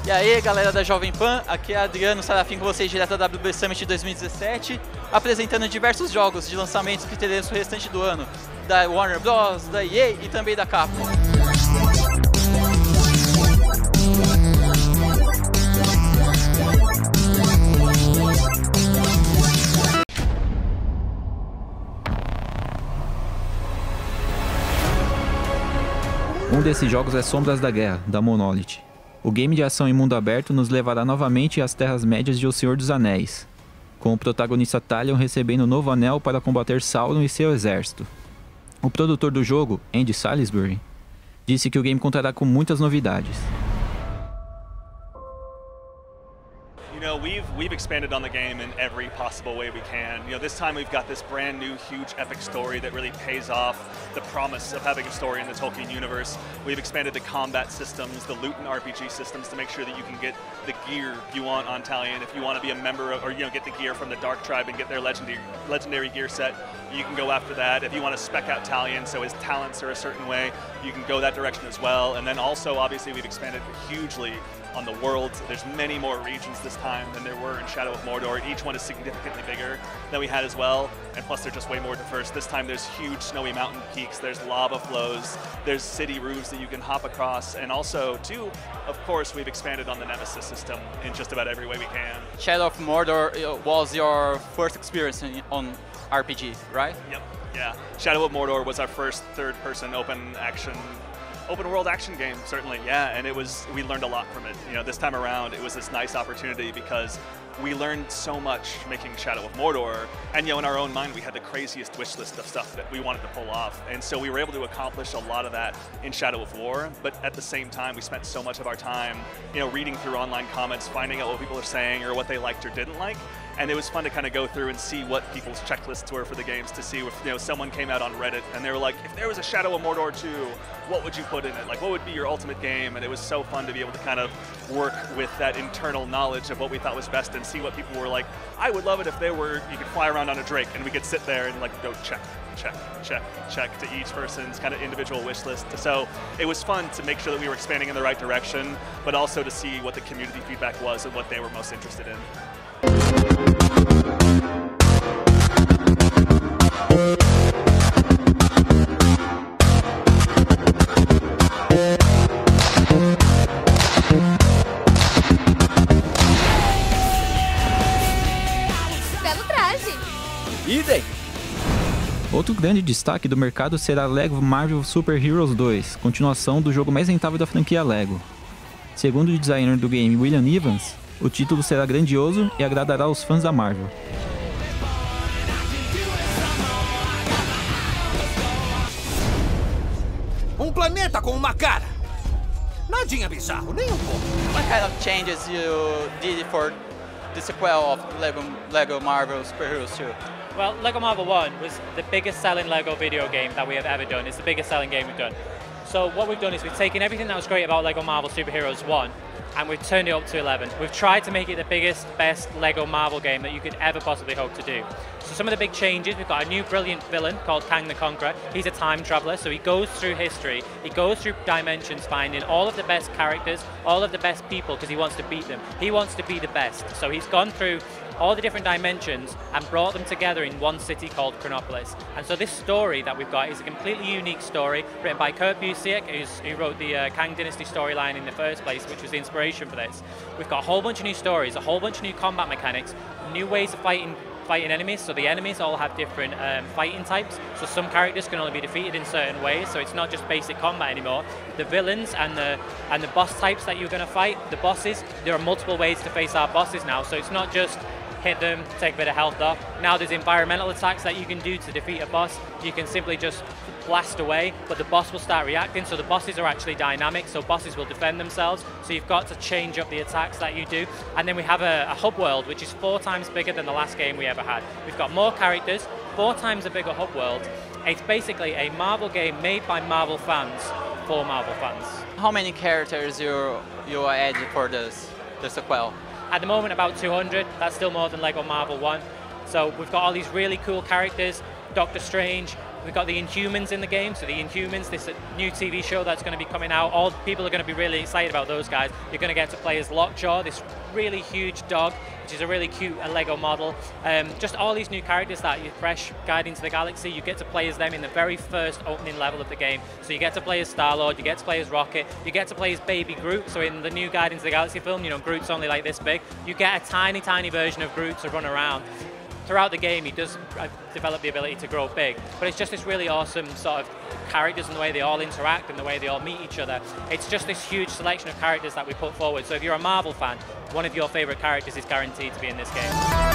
E aí, galera da Jovem Pan, aqui é Adriano Sarafim com vocês direto da WB Summit 2017, apresentando diversos jogos de lançamentos que teremos no restante do ano, da Warner Bros, da EA e também da Capcom. Um desses jogos é Sombras da Guerra, da Monolith. O game de ação em mundo aberto nos levará novamente às Terras Médias de O Senhor dos Anéis, com o protagonista Talion recebendo um novo anel para combater Sauron e seu exército. O produtor do jogo, Andy Salisbury, disse que o game contará com muitas novidades. We've expanded on the game in every possible way we can. This time we've got this brand new, huge, epic story that really pays off the promise of having a story in the Tolkien universe. We've expanded the combat systems, the loot and RPG systems to make sure that you can get the gear you want on Talion. If you want to be a member of, or get the gear from the Dark Tribe and get their legendary gear set, you can go after that. If you want to spec out Talion so his talents are a certain way, you can go that direction as well. And then also, obviously, we've expanded hugely on the world. There's many more regions this time than there were in Shadow of Mordor. Each one is significantly bigger than we had as well, and plus they're just way more diverse. This time there's huge snowy mountain peaks, there's lava flows, there's city roofs that you can hop across, and also, too, of course, we've expanded on the Nemesis system in just about every way we can. Shadow of Mordor was your first experience on RPG, right? Yep, yeah. Shadow of Mordor was our first third-person open world action game, certainly, yeah, and we learned a lot from it. This time around, it was this nice opportunity because we learned so much making Shadow of Mordor, and in our own mind, we had the craziest wish list of stuff that we wanted to pull off, and so we were able to accomplish a lot of that in Shadow of War, but at the same time, we spent so much of our time, reading through online comments, finding out what people are saying or what they liked or didn't like, and it was fun to kind of go through and see what people's checklists were for the games, to see if someone came out on Reddit and they were like, if there was a Shadow of Mordor 2, what would you put in it? Like, what would be your ultimate game? And it was so fun to be able to kind of work with that internal knowledge of what we thought was best and see what people were like. I would love it if you could fly around on a drake and we could sit there and go check to each person's kind of individual wish list. So it was fun to make sure that we were expanding in the right direction, but also to see what the community feedback was and what they were most interested in. Belo traje! Idem! Outro grande destaque do mercado será Lego Marvel Super Heroes 2, continuação do jogo mais rentável da franquia Lego. Segundo o designer do game William Evans, o título será grandioso e agradará aos fãs da Marvel. Um planeta com uma cara! Nadinha bizarro, nem um pouco. What kind of changes you did for the sequel of Lego Marvel Super Heroes 2? Well, Lego Marvel 1 was the biggest selling Lego video game that we have ever done. It's the biggest selling game we've done. So what we've done is we've taken everything that was great about Lego Marvel Super Heroes 1 and we've turned it up to 11. We've tried to make it the biggest, best Lego Marvel game that you could ever possibly hope to do. So some of the big changes, we've got a new brilliant villain called Kang the Conqueror. He's a time traveler, so he goes through history, he goes through dimensions, finding all of the best characters, all of the best people, because he wants to beat them. He wants to be the best. So he's gone through all the different dimensions and brought them together in one city called Chronopolis. And so this story that we've got is a completely unique story written by Kurt Busiek, who wrote the Kang Dynasty storyline in the first place, which was the inspiration for this. We've got a whole bunch of new stories, a whole bunch of new combat mechanics, new ways of fighting enemies, so the enemies all have different fighting types, so some characters can only be defeated in certain ways, so it's not just basic combat anymore. The villains and the boss types that you're going to fight, the bosses, there are multiple ways to face our bosses now, so it's not just hit them, take a bit of health off. Now there's environmental attacks that you can do to defeat a boss. You can simply just blast away, but the boss will start reacting, so the bosses are actually dynamic, so bosses will defend themselves, so you've got to change up the attacks that you do. And then we have a hub world, which is 4 times bigger than the last game we ever had. We've got more characters, 4 times a bigger hub world. It's basically a Marvel game made by Marvel fans for Marvel fans. How many characters you added for the sequel? At the moment, about 200. That's still more than Lego Marvel 1. So we've got all these really cool characters. Doctor Strange, We've got the Inhumans in the game, so the Inhumans, this new TV show that's going to be coming out, all people are going to be really excited about those guys. You're going to get to play as Lockjaw, this really huge dog, which is a really cute Lego model. Just all these new characters that are fresh, Guardians of the Galaxy, you get to play as them in the very first opening level of the game. So you get to play as Star-Lord, you get to play as Rocket, you get to play as Baby Groot, so in the new Guardians of the Galaxy film, you know, Groot's only like this big. You get a tiny, tiny version of Groot to run around. Throughout the game, he does develop the ability to grow big, but it's just this really awesome sort of characters and the way they all interact and the way they all meet each other. It's just this huge selection of characters that we put forward. So if you're a Marvel fan, one of your favorite characters is guaranteed to be in this game.